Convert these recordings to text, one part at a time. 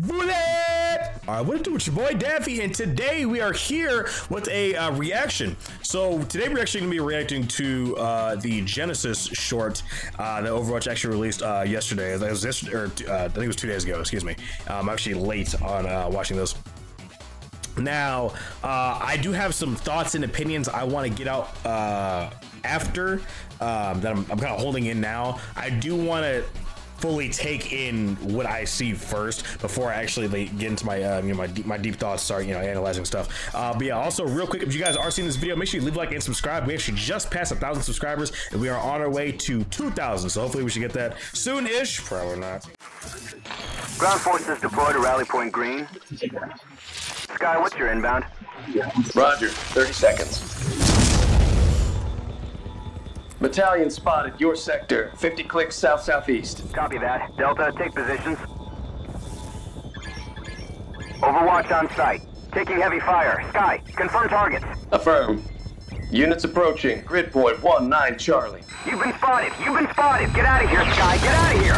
Bullet! Alright, what to do with your boy Daffy, and today we are here with a reaction. So today we're actually going to be reacting to the Genesis short that Overwatch actually released yesterday. That was yesterday, or I think it was 2 days ago, excuse me. I'm actually late on watching this. Now, I do have some thoughts and opinions I want to get out after that I'm kind of holding in now. I do want to fully take in what I see first before I actually get into my my deep thoughts, start analyzing stuff. But yeah, also real quick, if you guys are seeing this video, make sure you leave a like and subscribe. We actually just passed 1,000 subscribers and we are on our way to 2,000, so hopefully we should get that soon-ish. Probably not. Ground forces deployed to Rally Point Green. Sky, what's your inbound? Roger, 30 seconds. Battalion spotted your sector, 50 clicks south-southeast. Copy that. Delta, take positions. Overwatch on site. Taking heavy fire. Sky, confirm targets. Affirm. Units approaching. Grid point 19 Charlie. You've been spotted. You've been spotted. Get out of here, Sky. Get out of here.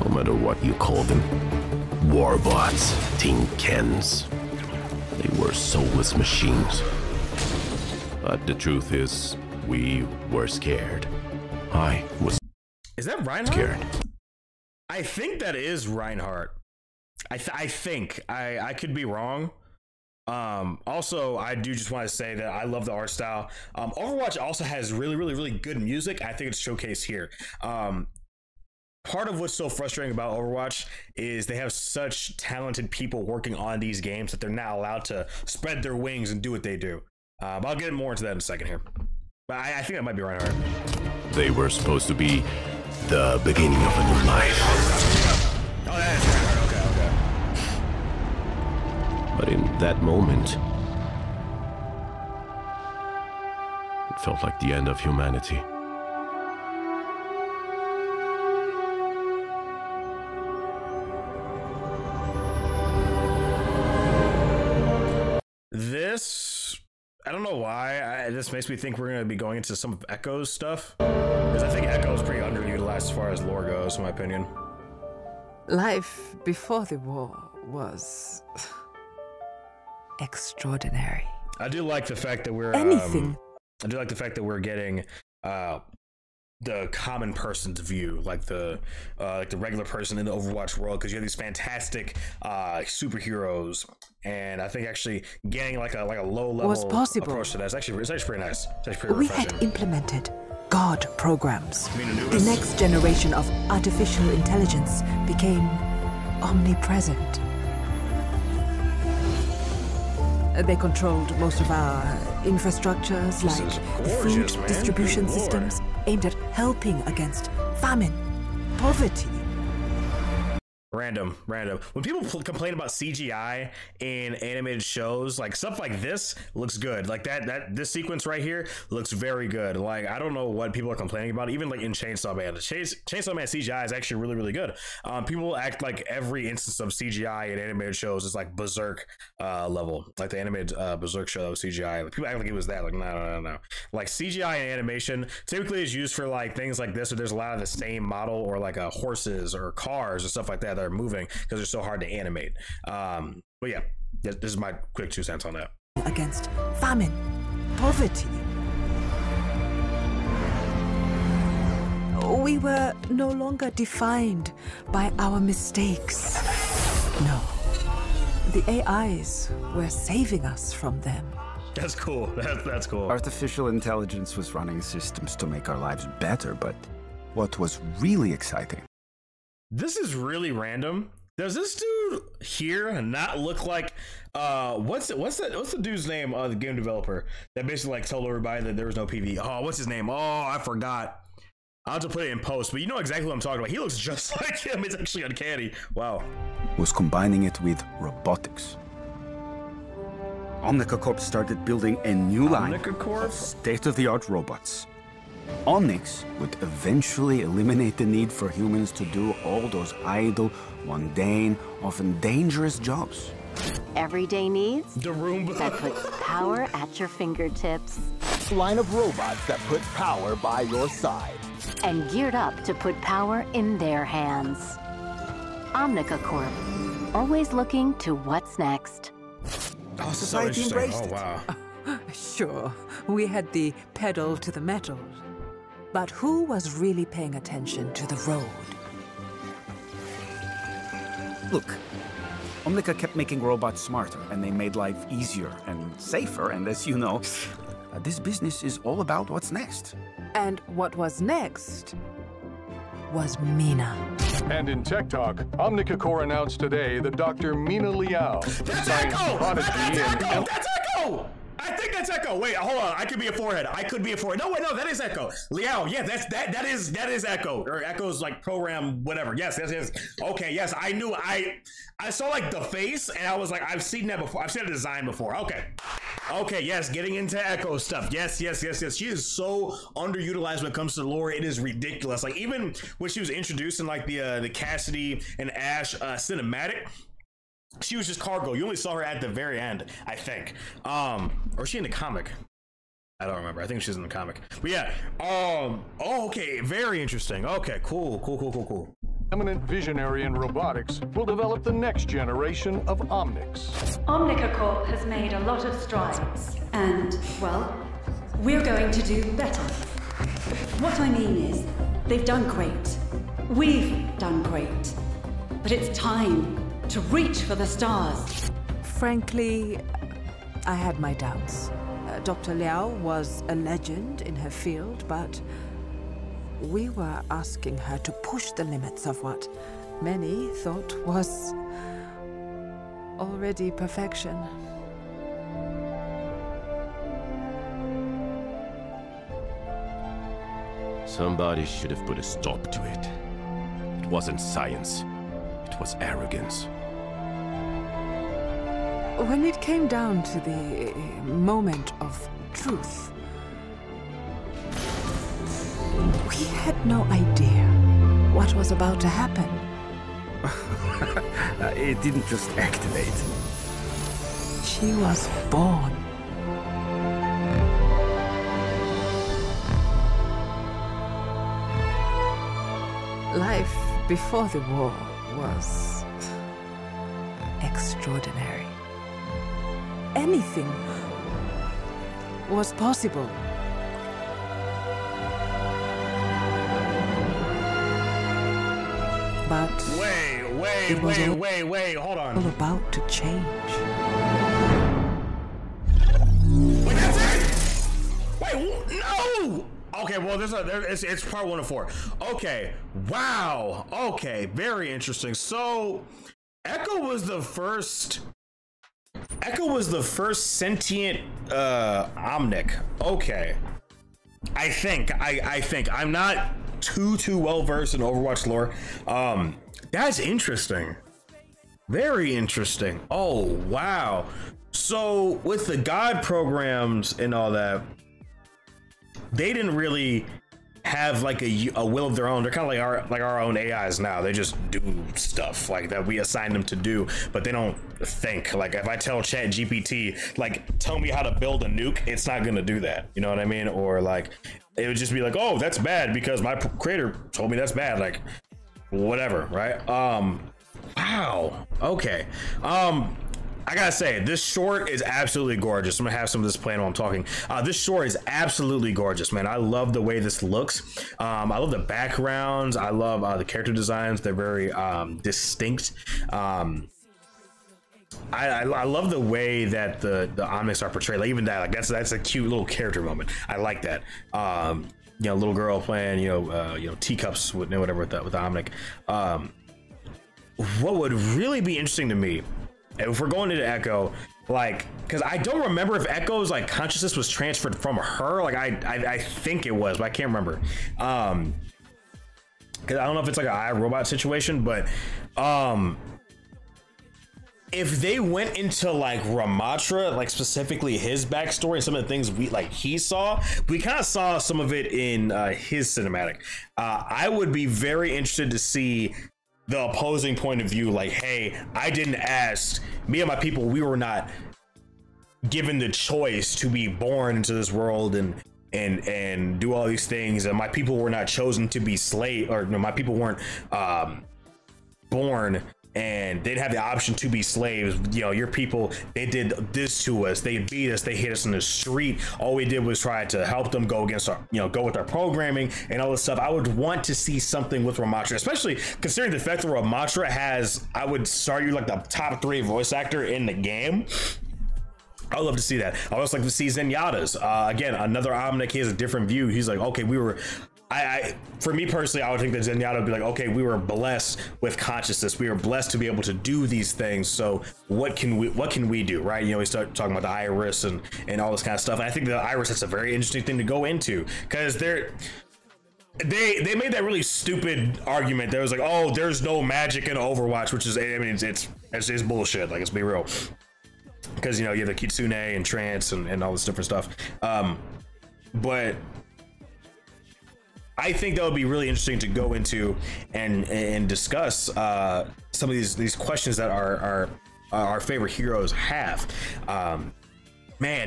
No matter what you call them, warbots, tin cans, they were soulless machines. But the truth is, we were scared. I was that Reinhardt? Scared. I think that is Reinhardt. I think. I could be wrong. Also, I do just want to say that I love the art style. Overwatch also has really good music. I think it's showcased here. Part of what's so frustrating about Overwatch is they have such talented people working on these games that they're not allowed to spread their wings and do what they do. But I'll get more into that in a second here. But I think that might be Reinhardt. They were supposed to be the beginning of a new life. Oh, that is Reinhardt. Okay. But in that moment, it felt like the end of humanity. This, I don't know why, this makes me think we're going to be going into some of Echo's stuff. Because I think Echo is pretty underutilized as far as lore goes, in my opinion. Life before the war was extraordinary. I do like the fact that we're anything. I do like the fact that we're getting the common person's view, like the regular person in the Overwatch world, because you have these fantastic superheroes, and I think actually getting like a low level approach to that is actually pretty nice. It's actually pretty refreshing. We had implemented God programs. The next generation of artificial intelligence became omnipresent. They controlled most of our infrastructures, like the food distribution systems, aimed at helping against famine, poverty. Random. When people complain about CGI in animated shows, like stuff like this looks good. Like this sequence right here looks very good. Like, I don't know what people are complaining about. Even like in Chainsaw Man, Chainsaw Man CGI is actually really good. People act like every instance of CGI in animated shows is like Berserk level, like the animated Berserk show that was CGI. Like, people act like it was that. Like, no. Like, CGI in animation typically is used for like things like this, where there's a lot of the same model, or like horses or cars or stuff like that are moving because they're so hard to animate. But yeah, this is my quick 2 cents on that. Against famine, poverty. We were no longer defined by our mistakes. No, the AIs were saving us from them. That's cool. That's cool. Artificial intelligence was running systems to make our lives better, but what was really exciting? This is really random. Does this dude here not look like what's the dude's name? The game developer that basically like told everybody that there was no PvE. Oh, what's his name? Oh, I forgot. I'll have to put it in post, but you know exactly what I'm talking about. He looks just like him. It's actually uncanny. Wow. Was combining it with robotics. Omnica Corp started building a new line of state-of-the-art robots. Omnix would eventually eliminate the need for humans to do all those idle, mundane, often dangerous jobs. Everyday needs the Roomba that puts power at your fingertips. Line of robots that put power by your side. and geared up to put power in their hands. Omnica Corp, always looking to what's next. Oh, Society embraced it. wow. Sure, we had the pedal to the metal. But who was really paying attention to the road? Look, Omnica kept making robots smarter, and they made life easier and safer, and as you know, this business is all about what's next. And what was next was Mina. And in Tech Talk, Omnica Corp announced today that Dr. Mina Liao, That's science Echo! prodigy That's and Echo! That's Echo! I think that's Echo. Wait, hold on. I could be a forehead. I could be a forehead. No, wait, no, that is Echo. Liao, yeah, that is Echo. Or Echo's like program, whatever. Yes. Okay, yes, I knew. I saw like the face, and I was like, I've seen that before. I've seen a design before. Okay, yes, getting into Echo stuff. Yes. She is so underutilized when it comes to lore. It is ridiculous. Like even when she was introduced in like the Cassidy and Ash cinematic, she was just cargo. You only saw her at the very end, I think. Or is she in the comic? I don't remember. I think she's in the comic. But yeah. Oh, okay. Very interesting. Okay, cool. eminent visionary in robotics will develop the next generation of Omnics. Omnica Corp has made a lot of strides, and, well, we're going to do better. What I mean is, they've done great. We've done great. But it's time to reach for the stars. Frankly, I had my doubts. Dr. Liao was a legend in her field, but we were asking her to push the limits of what many thought was already perfection. Somebody should have put a stop to it. It wasn't science. It was arrogance. When it came down to the moment of truth, we had no idea what was about to happen. It didn't just activate. She was born. Life before the war was extraordinary. Anything was possible. But Wait, hold on. all about to change. Wait, that's it? Wait, no! Okay, well, it's part 1 of 4. Okay, wow. Okay, very interesting. So, Echo was the first sentient Omnic. Okay. I think. I'm not too well versed in Overwatch lore. That's interesting. Very interesting. Oh, wow. So with the God programs and all that, they didn't really have like a will of their own. They're kind of like our own AIs now. They just do stuff like that we assign them to do, but they don't think. Like if I tell ChatGPT, like tell me how to build a nuke, it's not gonna do that. You know what I mean? Or like it would just be like, oh, that's bad because my creator told me that's bad. Like whatever, right? Wow. Okay. I gotta say, this short is absolutely gorgeous. I'm gonna have some of this playing while I'm talking. This short is absolutely gorgeous, man. I love the way this looks. I love the backgrounds. I love the character designs. They're very distinct. I love the way that the Omnics are portrayed. Like even that, like that's a cute little character moment. I like that. You know, little girl playing, teacups with whatever with the Omnic. What would really be interesting to me, if we're going into Echo, like, because I don't remember if Echo's like consciousness was transferred from her. Like I think it was, but I can't remember. Because I don't know if it's like an iRobot situation, but if they went into like Ramatra, like specifically his backstory, some of the things he saw, we kind of saw some of it in his cinematic. I would be very interested to see the opposing point of view, like, hey, I didn't ask, me and my people, we were not given the choice to be born into this world and and do all these things, and my people were not chosen to be slave, or no, my people weren't born and they'd have the option to be slaves. You know, your people, they did this to us, they beat us, they hit us in the street. All we did was try to help them go against our, you know, go with our programming and all this stuff. I would want to see something with Ramatra, especially considering the fact that Ramatra has, I would start you like the top 3 voice actor in the game. I would love to see that. I also like to see Zenyatta's. Again, another Omnic, he has a different view. He's like, okay, we were, for me personally, I would think that Zenyatta would be like, okay, we were blessed with consciousness. We were blessed to be able to do these things. So what can we do, right? You know, we start talking about the iris and all this kind of stuff. And I think the iris, that's a very interesting thing to go into, because they made that really stupid argument. There was like, oh, there's no magic in Overwatch, which is, I mean, it's bullshit. Like, let's be real. Because, you know, you have the Kitsune and Trance and all this different stuff. But I think that would be really interesting to go into and discuss some of these questions that our favorite heroes have. Man,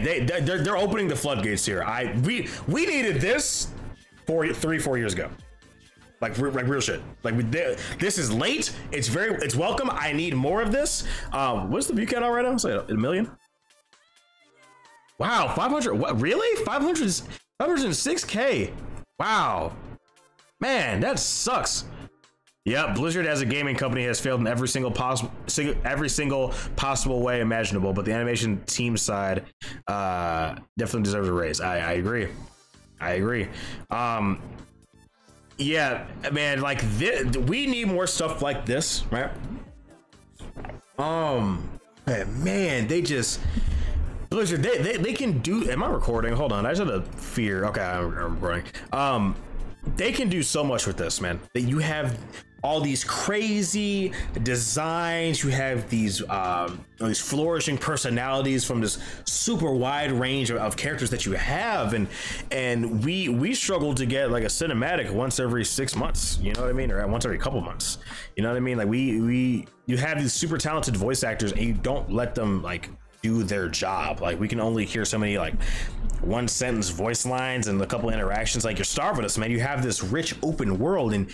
they're opening the floodgates here. We needed this 3-4 years ago. Like real shit. Like this is late. It's welcome. I need more of this. What's the view count on right now? It's like 1 million. Wow, 500. What, really? 506K. Wow, man, that sucks. Yeah, Blizzard as a gaming company has failed in every single possible way imaginable. But the animation team side definitely deserves a raise. I agree. Yeah, man, like we need more stuff like this, right? Man, they just Blizzard, they can do. Am I recording? Hold on, I just had a fear. Okay, I'm recording. They can do so much with this, man. That you have all these crazy designs, you have these flourishing personalities from this super wide range of characters that you have, and we struggle to get like a cinematic once every 6 months, you know what I mean, or once every couple months, you know what I mean. Like you have these super talented voice actors and you don't let them like do their job. Like we can only hear so many like 1 sentence voice lines and a couple interactions. Like you're starving us, man. You have this rich open world and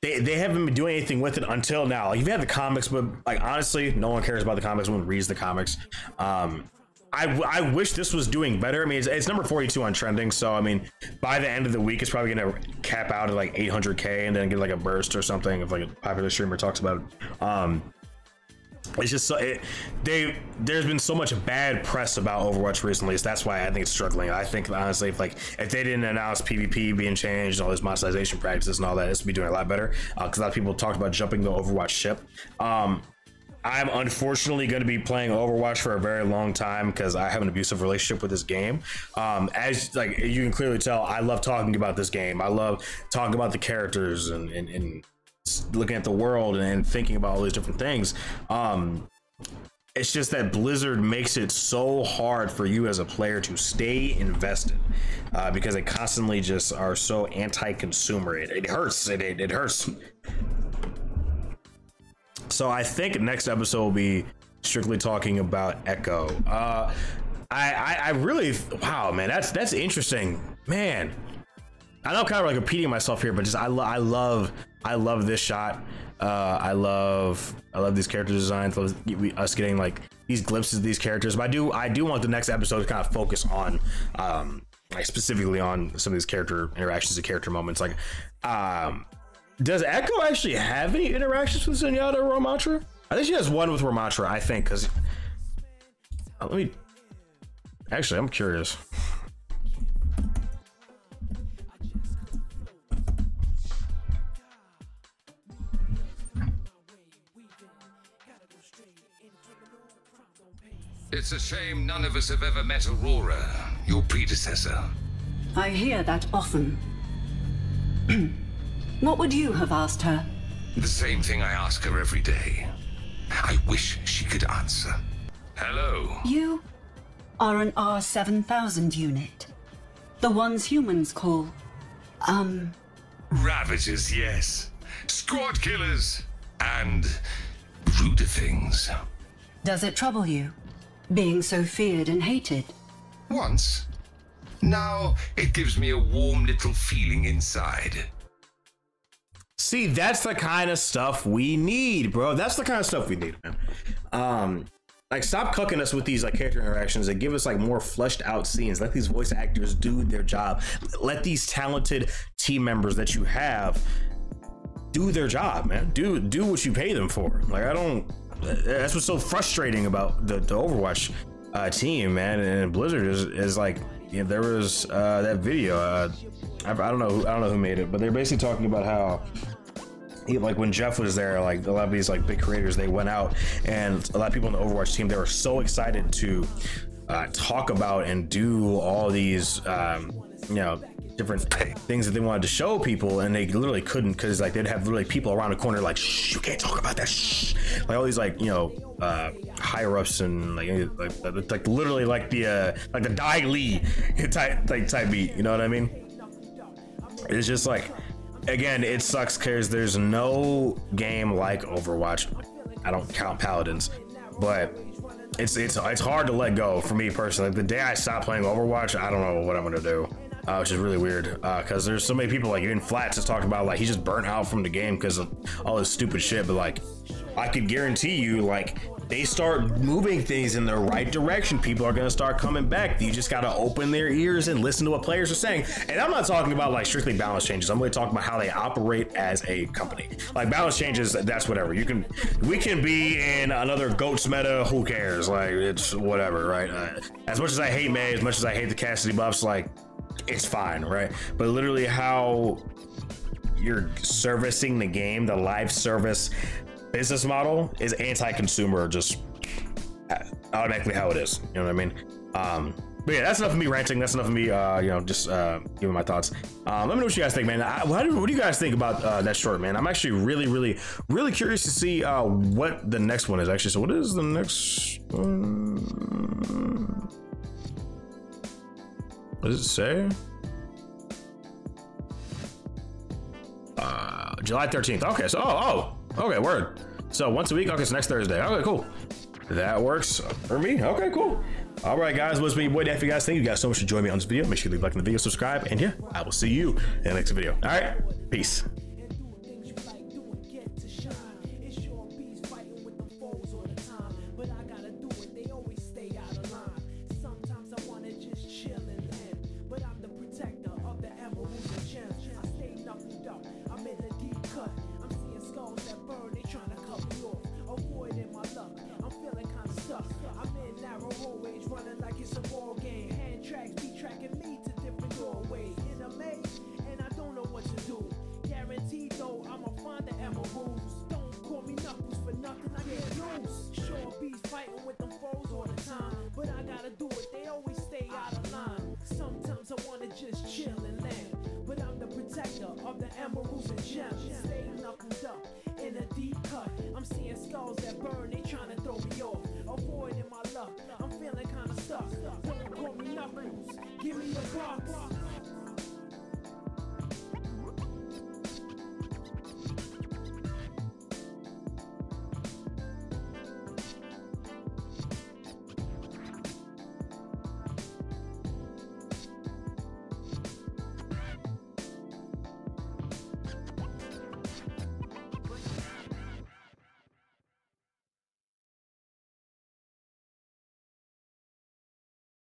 they haven't been doing anything with it until now. Like you've had the comics, but like honestly, no one cares about the comics. No one reads the comics. I wish this was doing better. I mean, it's number 42 on trending, so I mean, by the end of the week, it's probably gonna cap out at like 800K and then get like a burst or something if like a popular streamer talks about it. It's just there's been so much bad press about Overwatch recently, so that's why I think it's struggling. I think honestly, if they didn't announce PvP being changed and all these monetization practices and all that, this would be doing a lot better. Because a lot of people talked about jumping the Overwatch ship. I'm unfortunately going to be playing Overwatch for a very long time because I have an abusive relationship with this game. As like you can clearly tell, I love talking about this game. I love talking about the characters and looking at the world and thinking about all these different things. It's just that Blizzard makes it so hard for you as a player to stay invested because they constantly just are so anti-consumer. It hurts. It hurts. So I think next episode will be strictly talking about Echo. I really, wow, man, that's interesting, man. I know I'm kind of like repeating myself here, but just I love this shot. I love these character designs. Love us getting like these glimpses of these characters. But I do want the next episode to kind of focus on like specifically on some of these character interactions and character moments. Like, does Echo actually have any interactions with Zenyatta or Ramatra? I think she has one with Ramatra. I think because let me. Actually, I'm curious. It's a shame none of us have ever met Aurora, your predecessor. I hear that often. What would you have asked her? The same thing I ask her every day. I wish she could answer. Hello. You are an R7000 unit. The ones humans call, Ravagers, yes. Squad killers. And ruder things. Does it trouble you, being so feared and hated? Once. Now it gives me a warm little feeling inside. See, that's the kind of stuff we need, bro. That's the kind of stuff we need, man. Like, stop cooking us with these like character interactions and give us like more fleshed out scenes. Let these voice actors do their job. Let these talented team members that you have do their job, man. Do what you pay them for. Like, that's what's so frustrating about the Overwatch team, man. And Blizzard is like, you know, there was that video. I don't know who made it, but they're basically talking about how, like, when Jeff was there, like a lot of these like big creators, they went out, and a lot of people on the Overwatch team, they were so excited to talk about and do all these you know, different things that they wanted to show people, and they literally couldn't, because like they'd have literally people around the corner like, shh, you can't talk about that, shh. Like all these like, you know, higher ups and like literally like the Dai Li type beat, you know what I mean? It's just like, again, it sucks because there's no game like Overwatch. I don't count Paladins, but it's hard to let go for me personally. Like, the day I stop playing Overwatch, I don't know what I'm gonna do, which is really weird because there's so many people, like even Flats has talked about like he's just burnt out from the game because of all this stupid shit. But like, I could guarantee you, like, they start moving things in the right direction, people are going to start coming back. You just got to open their ears and listen to what players are saying. And I'm not talking about like strictly balance changes. I'm really talking about how they operate as a company. Like, balance changes, that's whatever. We can be in another GOATS meta, who cares? Like, it's whatever, right? As much as I hate May, as much as I hate the Cassidy buffs, like, it's fine, right? But literally how you're servicing the game, the live service business model is anti-consumer, just automatically how it is, you know what I mean? But yeah, that's enough of me ranting. That's enough of me, you know, just giving my thoughts. Let me know what you guys think, man. What do you guys think about that short, man? I'm actually really curious to see what the next one is, actually. So what is the next one? What does it say? July 13th. Okay, so okay, word. So once a week. Okay, so next Thursday. Okay, cool. That works for me. Okay, cool. All right, guys. What's me, boy Daffy, guys? Thank you guys so much for joining me on this video. Make sure you leave a like in the video, subscribe, and yeah, I will see you in the next video. All right, peace. Of the emeralds and gems, stay knuckled up in a deep cut. I'm seeing skulls that burn, they trying to throw me off. Avoiding my luck, I'm feeling kinda stuck. Don't call me Knuckles, give me a box.